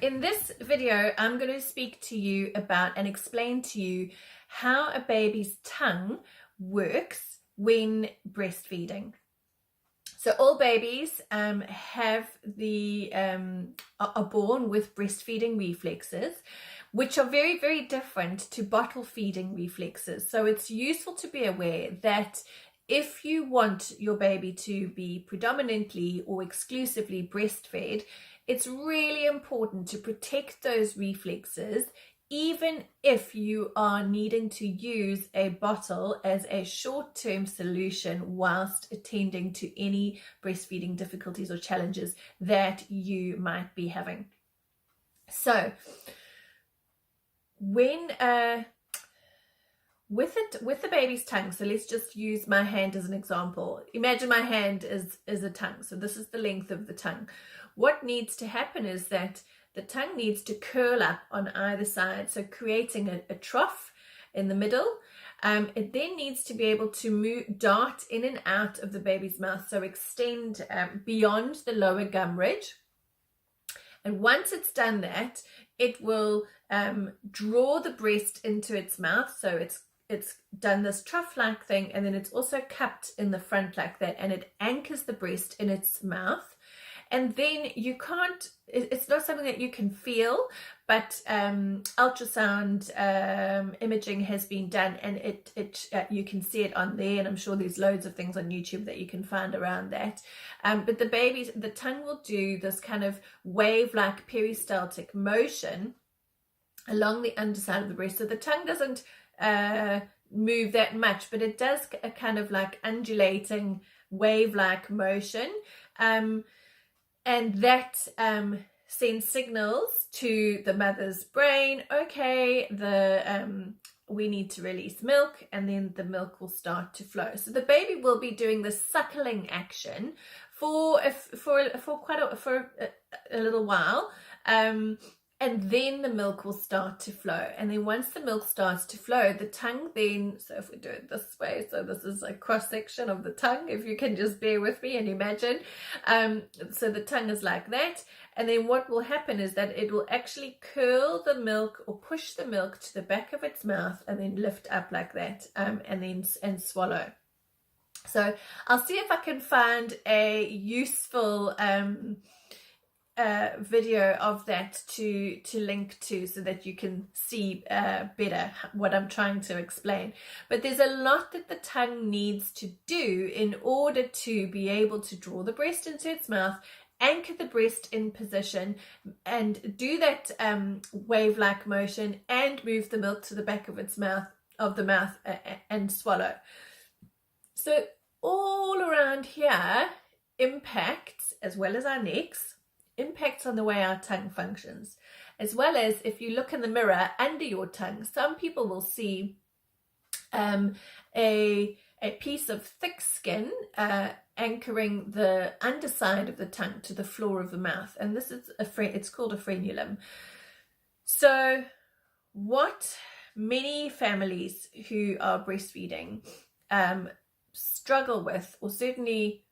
In this video, I'm going to speak to you about and explain to you how a baby's tongue works when breastfeeding. So all babies are born with breastfeeding reflexes, which are very, very different to bottle feeding reflexes. So it's useful to be aware that if you want your baby to be predominantly or exclusively breastfed, it's really important to protect those reflexes, even if you are needing to use a bottle as a short-term solution whilst attending to any breastfeeding difficulties or challenges that you might be having. So when with the baby's tongue, so let's just use my hand as an example. Imagine my hand is a tongue, so this is the length of the tongue. What needs to happen is that the tongue needs to curl up on either side, so creating a trough in the middle. It then needs to be able to dart in and out of the baby's mouth, so extend beyond the lower gum ridge. And once it's done that, it will draw the breast into its mouth, so it's done this trough-like thing, and then it's also cupped in the front like that, and it anchors the breast in its mouth. And then you can't, it's not something that you can feel, but ultrasound imaging has been done, and you can see it on there, and I'm sure there's loads of things on YouTube that you can find around that. But the tongue will do this kind of wave-like peristaltic motion along the underside of the breast. So the tongue doesn't move that much, but it does a kind of like undulating wave-like motion. And that sends signals to the mother's brain, okay, we need to release milk, and then the milk will start to flow. So the baby will be doing the suckling action for a little while, and then the milk will start to flow. And then once the milk starts to flow, the tongue then, so if we do it this way, so this is a cross section of the tongue, if you can just bear with me and imagine. So the tongue is like that. And then what will happen is that it will actually curl the milk or push the milk to the back of its mouth and then lift up like that, and swallow. So I'll see if I can find a useful video of that to link to, so that you can see better what I'm trying to explain. But there's a lot that the tongue needs to do in order to be able to draw the breast into its mouth, anchor the breast in position, and do that wave-like motion, and move the milk to the back of its mouth, and swallow. So all around here impacts, as well as our necks, impacts on the way our tongue functions, as well as if you look in the mirror under your tongue, some people will see a piece of thick skin anchoring the underside of the tongue to the floor of the mouth, and this is it's called a frenulum. So what many families who are breastfeeding struggle with, or certainly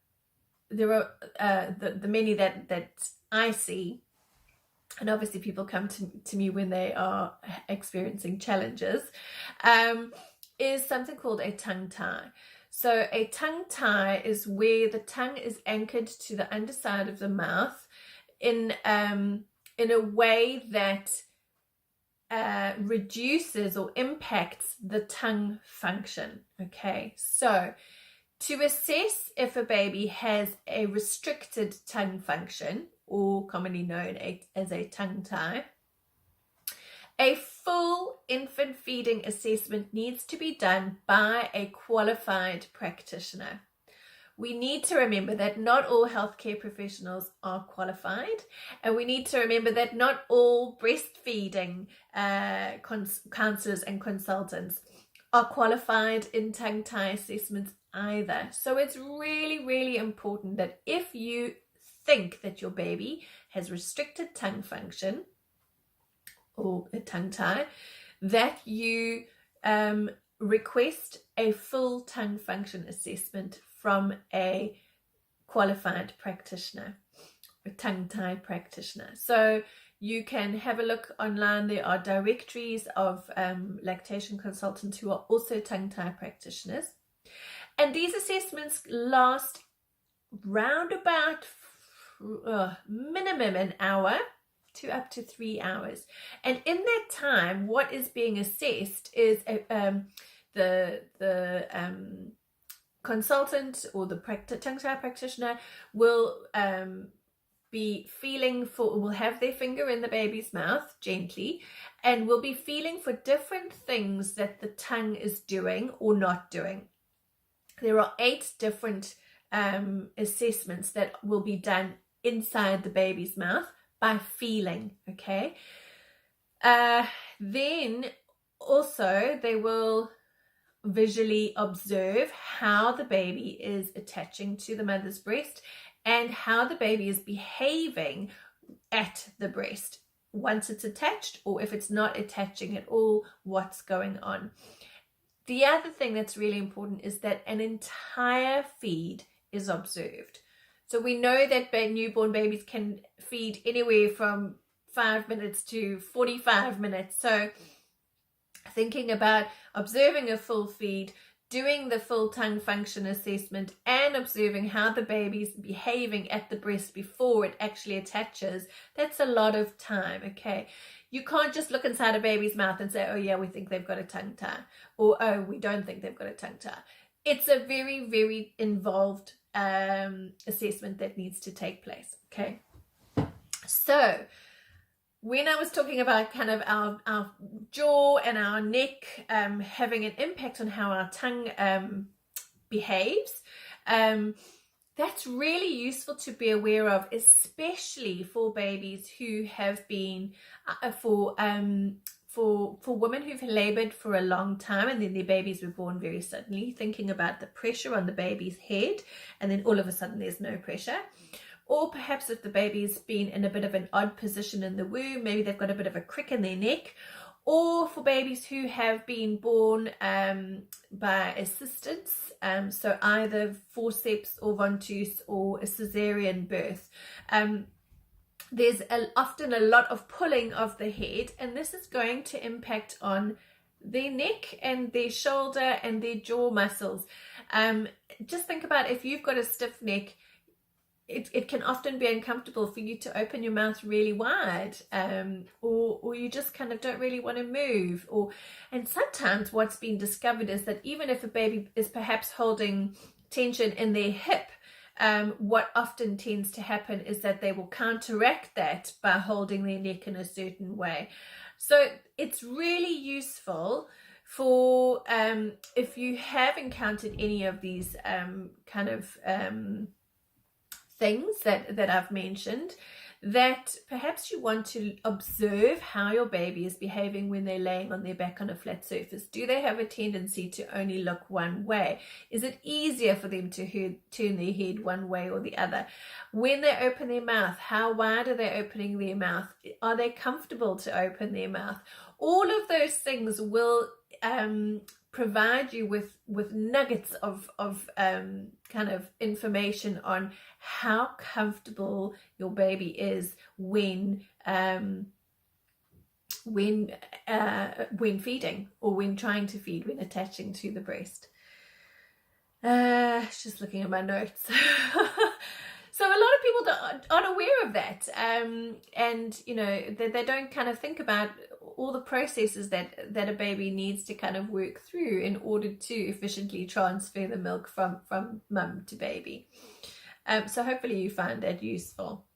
there are the many that I see, and obviously people come to me when they are experiencing challenges, is something called a tongue tie. So a tongue tie is where the tongue is anchored to the underside of the mouth in a way that reduces or impacts the tongue function. Okay, so to assess if a baby has a restricted tongue function, or commonly known as a tongue tie, a full infant feeding assessment needs to be done by a qualified practitioner. We need to remember that not all healthcare professionals are qualified, and we need to remember that not all breastfeeding counselors and consultants are qualified in tongue tie assessments either. So it's really, really important that if you think that your baby has restricted tongue function or a tongue tie, that you request a full tongue function assessment from a qualified practitioner, a tongue tie practitioner. So You can have a look online. There are directories of lactation consultants who are also tongue tie practitioners. And these assessments last round about minimum an hour to up to 3 hours. And in that time, what is being assessed is the consultant or the tongue tie practitioner will will have their finger in the baby's mouth gently, and will be feeling for different things that the tongue is doing or not doing. There are 8 different assessments that will be done inside the baby's mouth by feeling, okay? Then also they will visually observe how the baby is attaching to the mother's breast and how the baby is behaving at the breast once it's attached, or if it's not attaching at all, what's going on. The other thing that's really important is that an entire feed is observed. So we know that newborn babies can feed anywhere from 5 minutes to 45 minutes. So thinking about observing a full feed, doing the full tongue function assessment, and observing how the baby's behaving at the breast before it actually attaches, that's a lot of time, okay? You can't just look inside a baby's mouth and say, oh yeah, we think they've got a tongue tie, or oh, we don't think they've got a tongue tie. It's a very, very involved assessment that needs to take place, okay? So when I was talking about kind of our jaw and our neck having an impact on how our tongue behaves, that's really useful to be aware of, especially for babies who have been, for women who've labored for a long time and then their babies were born very suddenly, thinking about the pressure on the baby's head and then all of a sudden there's no pressure. Or perhaps if the baby's been in a bit of an odd position in the womb, maybe they've got a bit of a crick in their neck. Or for babies who have been born by assistance, so either forceps or ventouse or a cesarean birth. There's often a lot of pulling of the head, and this is going to impact on their neck and their shoulder and their jaw muscles. Just think about if you've got a stiff neck, it can often be uncomfortable for you to open your mouth really wide, or you just kind of don't really want to move. And sometimes what's been discovered is that even if a baby is perhaps holding tension in their hip, what often tends to happen is that they will counteract that by holding their neck in a certain way. So it's really useful for if you have encountered any of these kind of things that I've mentioned, that perhaps you want to observe how your baby is behaving when they're laying on their back on a flat surface. Do they have a tendency to only look one way? Is it easier for them to turn their head one way or the other? When they open their mouth, how wide are they opening their mouth? Are they comfortable to open their mouth? All of those things will provide you with nuggets of kind of information on how comfortable your baby is when feeding, or when trying to feed, when attaching to the breast. Just looking at my notes. So a lot of people aren't aware of that, and you know they don't kind of think about all the processes that a baby needs to kind of work through in order to efficiently transfer the milk from mum to baby. So hopefully you find that useful.